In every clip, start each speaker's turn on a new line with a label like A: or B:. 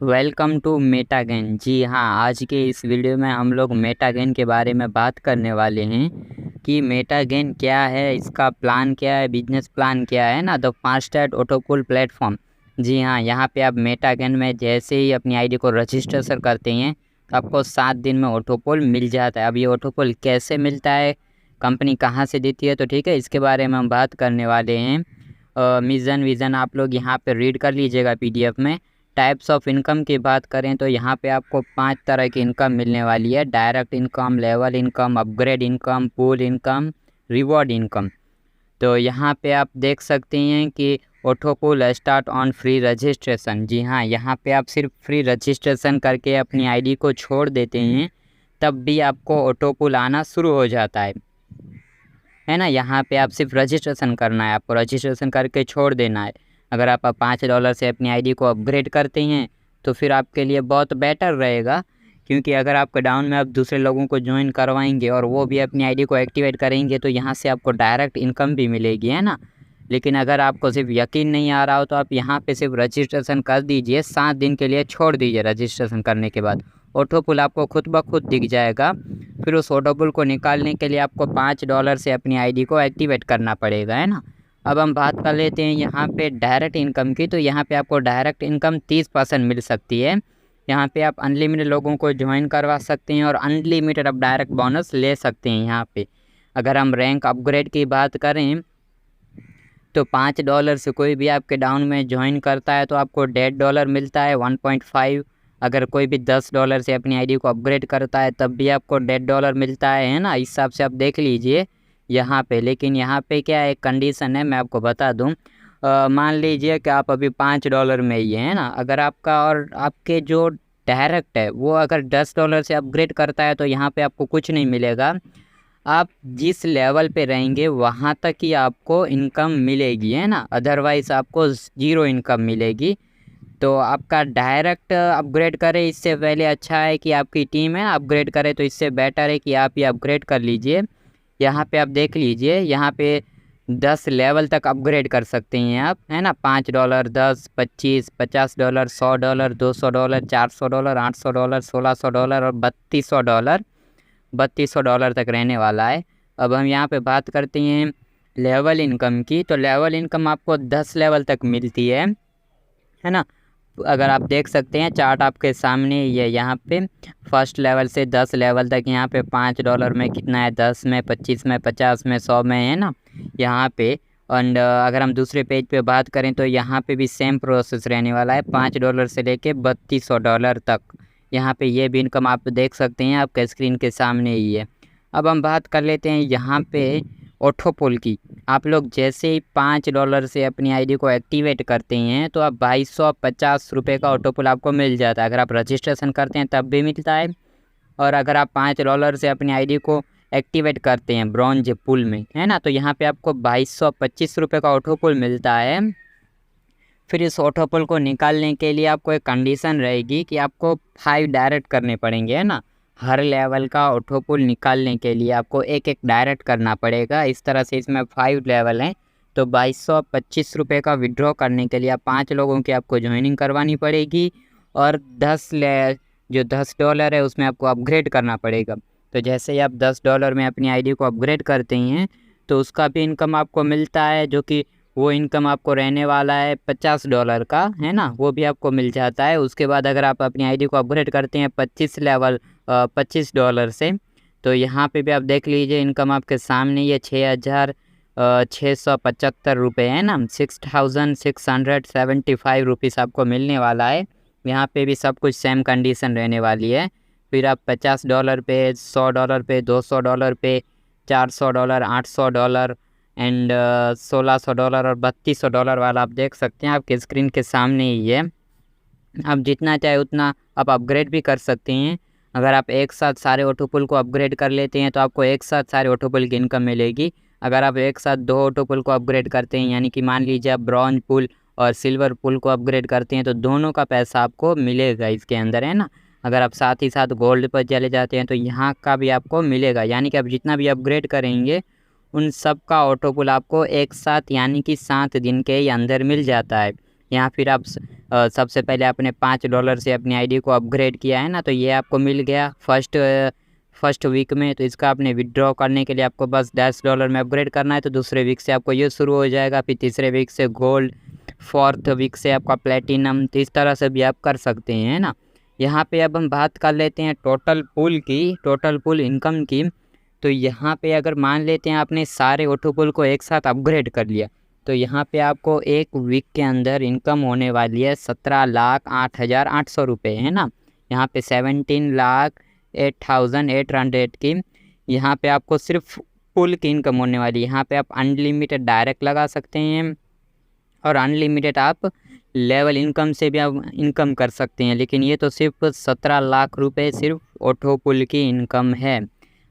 A: Welcome to मेटागेन। जी हाँ, आज के इस वीडियो में हम लोग मेटागेन के बारे में बात करने वाले हैं कि मेटागेन क्या है, इसका प्लान क्या है, बिजनेस प्लान क्या है ना। The fastest auto pool platform. जी हाँ, यहाँ पे आप मेटागेन में जैसे ही अपनी आईडी को रजिस्ट्रेशन करते हैं तो आपको 7 दिन में ऑटो पूल मिल जाता है। अब ये ऑटो पूल कैसे मिलता है, कंपनी कहाँ से देती है, तो ठीक है, इसके बारे में हम बात करने वाले हैं। मिशन विज़न आप लोग यहाँ पे रीड कर लीजिएगा पीडीएफ में। टाइप्स ऑफ इनकम की बात करें तो यहाँ पे आपको 5 तरह की इनकम मिलने वाली है। Direct income, level income, upgrade income, pool income, reward income. तो यहाँ पे आप देख सकते हैं कि auto pool start on free registration. जी हाँ, यहाँ पे आप सिर्फ फ्री रजिस्ट्रेशन करके अपनी आईडी को छोड़ देते हैं तब भी आपको ऑटो पूल आना शुरू हो जाता है ना। यहाँ पे आप सिर्फ रजिस्ट्रेशन करना है, आपको रजिस्ट्रेशन करके छोड़ देना है। अगर आप $5 से अपनी आईडी को अपग्रेड करते हैं तो फिर आपके लिए बहुत बेटर रहेगा, क्योंकि अगर आपके डाउन में आप दूसरे लोगों को ज्वाइन करवाएंगे और वो भी अपनी आईडी को एक्टिवेट करेंगे तो यहाँ से आपको डायरेक्ट इनकम भी मिलेगी, है ना। लेकिन अगर आपको सिर्फ यकीन नहीं आ रहा हो तो आप यहाँ पे सिर्फ रजिस्ट्रेशन कर दीजिए, 7 दिन के लिए छोड़ दीजिए। रजिस्ट्रेशन करने के बाद ऑटो पुल आपको खुद ब खुद दिख जाएगा। फिर उस ऑटो पुल को निकालने के लिए आपको $5 से अपनी आईडी को एक्टिवेट करना पड़ेगा, है ना। अब हम बात कर लेते हैं यहाँ पे डायरेक्ट इनकम की। तो यहाँ पे आपको डायरेक्ट इनकम 30% मिल सकती है। यहाँ पे आप अनलिमिटेड लोगों को ज्वाइन करवा सकते हैं और अनलिमिटेड आप डायरेक्ट बोनस ले सकते हैं यहाँ पे। अगर हम रैंक अपग्रेड की बात करें तो $5 से कोई भी आपके डाउन में ज्वाइन करता है तो आपको $1.5 मिलता है, 1.5। अगर कोई भी $10 से अपनी आईडी को अपग्रेड करता है तब भी आपको $1.5 मिलता है ना। इस हिसाब से आप देख लीजिए यहाँ पे। लेकिन यहाँ पे क्या एक कंडीशन है, मैं आपको बता दूँ। मान लीजिए कि आप अभी $5 में ही है ना। अगर आपका और आपके जो डायरेक्ट है वो अगर $10 से अपग्रेड करता है तो यहाँ पे आपको कुछ नहीं मिलेगा। आप जिस लेवल पे रहेंगे वहाँ तक ही आपको इनकम मिलेगी, है ना। अदरवाइज़ आपको ज़ीरो इनकम मिलेगी। तो आपका डायरेक्ट अपग्रेड करें इससे पहले अच्छा है कि आपकी टीम है अपग्रेड करे, तो इससे बेटर है कि आप ये अपग्रेड कर लीजिए। यहाँ पे आप देख लीजिए, यहाँ पे 10 लेवल तक अपग्रेड कर सकते हैं आप, है ना। $5, 10, 25, $50, $100, $200, $400, $800, $1600 और $3200। $3200 तक रहने वाला है। अब हम यहाँ पे बात करते हैं लेवल इनकम की। तो लेवल इनकम आपको 10 लेवल तक मिलती है ना। अगर आप देख सकते हैं चार्ट आपके सामने, ये यहाँ पे फर्स्ट लेवल से 10 लेवल तक यहाँ पे $5 में कितना है, 10 में, 25 में, 50 में, 100 में, है ना यहाँ पे। एंड अगर हम दूसरे पेज पे बात करें तो यहाँ पे भी सेम प्रोसेस रहने वाला है, $5 से लेके $3200 तक। यहाँ पे ये भी इनकम आप देख सकते हैं, आपके स्क्रीन के सामने ही है। अब हम बात कर लेते हैं यहाँ पे ऑटो पुल की। आप लोग जैसे ही $5 से अपनी आईडी को एक्टिवेट करते हैं तो आप ₹2250 का ऑटो पुल आपको मिल जाता है। अगर आप रजिस्ट्रेशन करते हैं तब भी मिलता है, और अगर आप $5 से अपनी आईडी को एक्टिवेट करते हैं ब्रॉन्ज पुल में, है ना, तो यहाँ पे आपको ₹2225 का ऑटो पुल मिलता है। फिर इस ऑटो पुल को निकालने के लिए आपको एक कंडीशन रहेगी कि आपको 5 डायरेक्ट करने पड़ेंगे, है ना। हर लेवल का ऑटो पुल निकालने के लिए आपको एक एक डायरेक्ट करना पड़ेगा। इस तरह से इसमें 5 लेवल हैं। तो ₹2225 का विड्रॉ करने के लिए आप 5 लोगों की आपको ज्वाइनिंग करवानी पड़ेगी, और जो $10 है उसमें आपको अपग्रेड करना पड़ेगा। तो जैसे ही आप $10 में अपनी आईडी को अपग्रेड करते हैं तो उसका भी इनकम आपको मिलता है, जो कि वो इनकम आपको रहने वाला है $50 का, है ना, वो भी आपको मिल जाता है। उसके बाद अगर आप अपनी आईडी को अपग्रेड करते हैं 25 लेवल $25 से, तो यहाँ पे भी आप देख लीजिए इनकम आपके सामने, ये ₹6,675 है ना, ₹6,675 आपको मिलने वाला है। यहाँ पे भी सब कुछ सेम कंडीशन रहने वाली है। फिर आप $50 पे, $100 पे, $200 पे, $400, $800 एंड $1600 और $3200 वाला आप देख सकते हैं, आपके स्क्रीन के सामने ही है। आप जितना चाहे उतना आप अपग्रेड भी कर सकते हैं। अगर आप एक साथ सारे ऑटो पुल को अपग्रेड कर लेते हैं तो आपको एक साथ सारे ऑटो पुल की इनकम मिलेगी। अगर आप एक साथ 2 ऑटो पुल को अपग्रेड करते हैं, यानी कि मान लीजिए आप ब्रॉन्ज पुल और सिल्वर पुल को अपग्रेड करते हैं, तो दोनों का पैसा आपको मिलेगा इसके अंदर, है ना। अगर आप साथ ही साथ गोल्ड पर चले जाते हैं तो यहाँ का भी आपको मिलेगा, यानी कि आप जितना भी अपग्रेड करेंगे उन सब का ऑटो पुल आपको एक साथ, यानी कि 7 दिन के अंदर मिल जाता है। यहाँ फिर आप सबसे पहले आपने $5 से अपनी आईडी को अपग्रेड किया है ना, तो ये आपको मिल गया फर्स्ट वीक में। तो इसका आपने विड्रॉ करने के लिए आपको बस $10 में अपग्रेड करना है। तो दूसरे वीक से आपको ये शुरू हो जाएगा, फिर तीसरे वीक से गोल्ड, फोर्थ वीक से आपका प्लेटिनम। तो इस तरह से भी आप कर सकते हैं, है ना। यहाँ पे अब हम बात कर लेते हैं टोटल पुल इनकम की। तो यहाँ पे अगर मान लेते हैं आपने सारे ऑटो पुल को एक साथ अपग्रेड कर लिया, तो यहाँ पे आपको एक वीक के अंदर इनकम होने वाली है 17,08,800 रुपये, है ना। यहाँ पे 17,08,800 की यहाँ पे आपको सिर्फ पुल की इनकम होने वाली है। यहाँ पे आप अनलिमिटेड डायरेक्ट लगा सकते हैं और अनलिमिटेड आप लेवल इनकम से भी आप इनकम कर सकते हैं, लेकिन ये तो सिर्फ 17 लाख रुपए सिर्फ ऑटो पुल की इनकम है।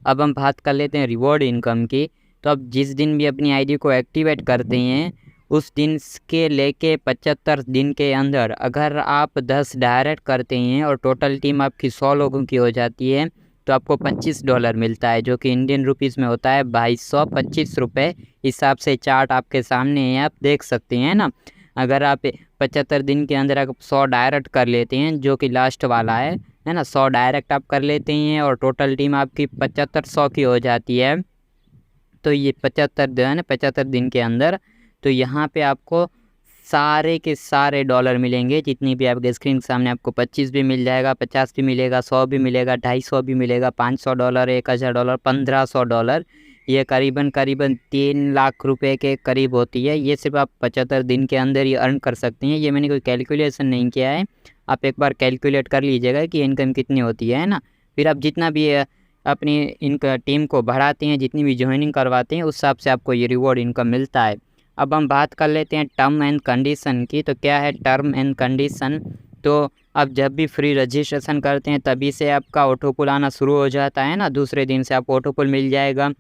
A: अब हम बात कर लेते हैं रिवॉर्ड इनकम की। तो अब जिस दिन भी अपनी आईडी को एक्टिवेट करते हैं, उस दिन के लेके 75 दिन के अंदर अगर आप 10 डायरेक्ट करते हैं और टोटल टीम आपकी 100 लोगों की हो जाती है, तो आपको $25 मिलता है, जो कि इंडियन रुपीज़ में होता है 2225 रुपये। हिसाब से चार्ट आपके सामने है, आप देख सकते हैं ना। अगर आप 75 दिन के अंदर आप 100 डायरेक्ट कर लेते हैं, जो कि लास्ट वाला है ना, 100 डायरेक्ट आप कर लेते हैं और टोटल टीम आपकी 75-100 की हो जाती है, तो ये 75 दिन के अंदर, तो यहाँ पे आपको सारे के सारे डॉलर मिलेंगे। जितनी भी आपके स्क्रीन के सामने आपको 25 भी मिल जाएगा, 50 भी मिलेगा, 100 भी मिलेगा, 250 भी मिलेगा, $500, $1000, $1500। ये करीबन 3 लाख रुपए के करीब होती है। ये सिर्फ आप 75 दिन के अंदर ही अर्न कर सकते हैं। ये मैंने कोई कैलकुलेशन नहीं किया है, आप एक बार कैलकुलेट कर लीजिएगा कि इनकम कितनी होती है ना। फिर आप जितना भी अपनी इनका टीम को बढ़ाते हैं, जितनी भी ज्वाइनिंग करवाते हैं, उस हिसाब से आपको ये रिवॉर्ड इनकम मिलता है। अब हम बात कर लेते हैं टर्म एंड कंडीशन की। तो क्या है टर्म एंड कंडीशन? तो अब जब भी फ्री रजिस्ट्रेशन करते हैं तभी से आपका ऑटो पुल आना शुरू हो जाता है ना, दूसरे दिन से आपको ऑटो पुल मिल जाएगा।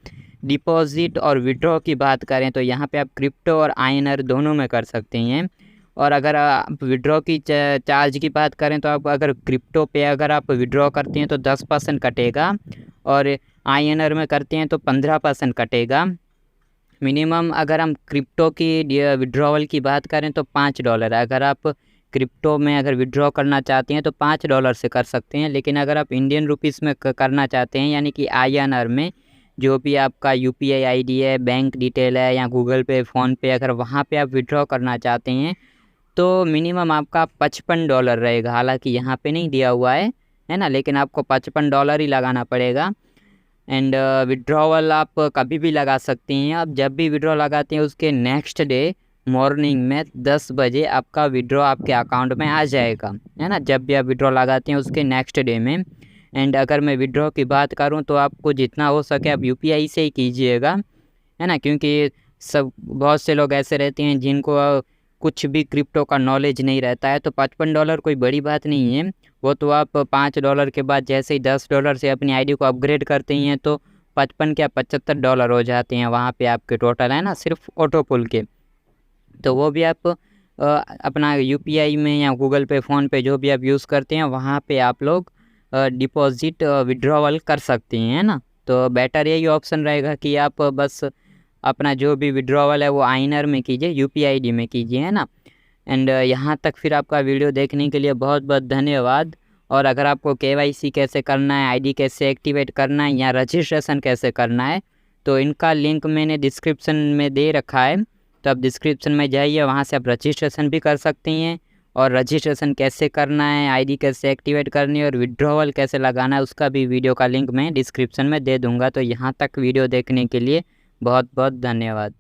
A: डिपॉजिट और विड्रॉ की बात करें तो यहाँ पे आप क्रिप्टो और INR दोनों में कर सकते हैं। और अगर आप विड्रॉ की चार्ज की बात करें तो आप अगर क्रिप्टो पे अगर आप विड्रॉ करते हैं तो 10% कटेगा, और INR में करते हैं तो 15% कटेगा। मिनिमम अगर हम क्रिप्टो की विड्रॉवल की बात करें तो $5। अगर आप क्रिप्टो में अगर विड्रॉ करना चाहते हैं तो $5 से कर सकते हैं, लेकिन अगर आप इंडियन रुपीज़ में करना चाहते हैं, यानी कि INR में, जो भी आपका UPI ID है, बैंक डिटेल है, या गूगल पे, फ़ोनपे, अगर वहाँ पे आप विड्रॉ करना चाहते हैं तो मिनिमम आपका $55 रहेगा। हालांकि यहाँ पे नहीं दिया हुआ है ना, लेकिन आपको $55 ही लगाना पड़ेगा। एंड विड्रॉवल आप कभी भी लगा सकते हैं। आप जब भी विड्रॉ लगाते हैं उसके नेक्स्ट डे मॉर्निंग में 10 बजे आपका विड्रॉ आपके अकाउंट में आ जाएगा, है ना, जब भी आप विड्रॉ लगाते हैं उसके नेक्स्ट डे में। एंड अगर मैं विड्रॉ की बात करूं तो आपको जितना हो सके आप UPI से ही कीजिएगा, है ना, क्योंकि बहुत से लोग ऐसे रहते हैं जिनको कुछ भी क्रिप्टो का नॉलेज नहीं रहता है। तो $55 कोई बड़ी बात नहीं है, वो तो आप $5 के बाद जैसे ही $10 से अपनी आईडी को अपग्रेड करते हैं तो 55 क्या $75 हो जाते हैं वहाँ पे आपके टोटल, है ना, सिर्फ ऑटो पुल के। तो वो भी आप अपना UPI में या गूगल पे, फ़ोन पे, जो भी आप यूज़ करते हैं वहाँ पे आप लोग डिपॉजिट विड्रॉवल कर सकते हैं, है ना। तो बेटर यही ऑप्शन रहेगा कि आप बस अपना जो भी विड्रॉवल है वो INR में कीजिए, UPI ID में कीजिए, है ना। एंड यहाँ तक फिर आपका वीडियो देखने के लिए बहुत बहुत धन्यवाद। और अगर आपको KYC कैसे करना है, ID कैसे एक्टिवेट करना है, या रजिस्ट्रेशन कैसे करना है, तो इनका लिंक मैंने डिस्क्रिप्शन में दे रखा है। तो आप डिस्क्रिप्शन में जाइए, वहाँ से आप रजिस्ट्रेशन भी कर सकते हैं। और रजिस्ट्रेशन कैसे करना है, ID कैसे एक्टिवेट करनी है, और विड्रॉवल कैसे लगाना है, उसका भी वीडियो का लिंक मैं डिस्क्रिप्शन में दे दूँगा। तो यहाँ तक वीडियो देखने के लिए बहुत बहुत धन्यवाद।